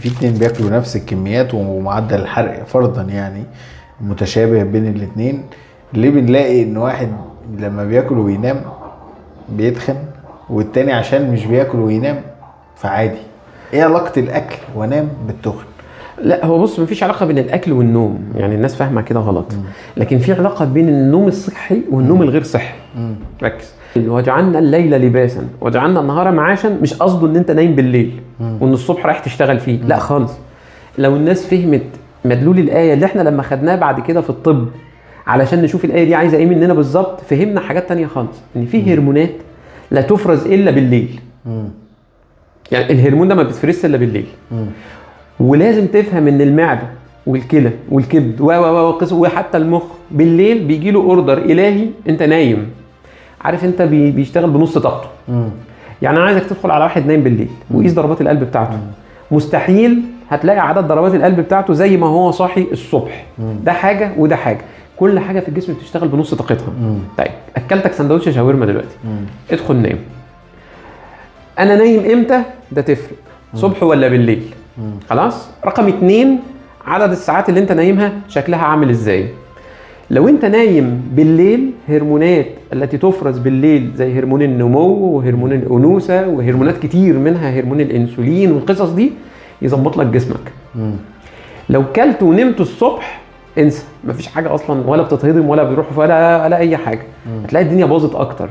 في اتنين بياكلوا نفس الكميات ومعدل الحرق فرضا يعني متشابه بين الاتنين، ليه بنلاقي ان واحد لما بياكل وينام بيتخن والتاني عشان مش بياكل وينام فعادي؟ ايه علاقة الاكل وانام بالتخن؟ لا هو بص، مفيش علاقه بين الاكل والنوم، يعني الناس فاهمه كده غلط. لكن في علاقه بين النوم الصحي والنوم الغير صحي. ركز. وجعلنا الليل لباسا وجعلنا النهار معاشا، مش قصده ان انت نايم بالليل وان الصبح رايح تشتغل فيه، لا خالص. لو الناس فهمت مدلول الايه اللي احنا لما خدناه بعد كده في الطب علشان نشوف الايه دي عايزه ايه مننا بالظبط، فهمنا حاجات تانية خالص. ان في هرمونات لا تفرز الا بالليل. يعني الهرمون ده ما بيتفرزش الا بالليل. ولازم تفهم ان المعده والكلى والكبد وحتى المخ بالليل بيجي له اوردر الهي، انت نايم. عارف انت بيشتغل بنص طاقته. يعني انا عايزك تدخل على واحد نايم بالليل وقيس ضربات القلب بتاعته. مستحيل هتلاقي عدد ضربات القلب بتاعته زي ما هو صاحي الصبح. ده حاجه وده حاجه، كل حاجه في الجسم بتشتغل بنص طاقتها. طيب اكلتك سندوتش شاورما دلوقتي، ادخل نام. انا نايم امتى؟ ده تفرق صبح ولا بالليل. خلاص. رقم 2، عدد الساعات اللي انت نايمها شكلها عامل ازاي. لو انت نايم بالليل، هرمونات التي تفرز بالليل زي هرمون النمو وهرمون الانوثه وهرمونات كتير منها هرمون الانسولين والقصص دي يظبط لك جسمك. لو كلت ونمت الصبح انسى، مفيش حاجه اصلا، ولا بتتهضم ولا بتروح ولا اي حاجه. هتلاقي الدنيا باظت اكتر.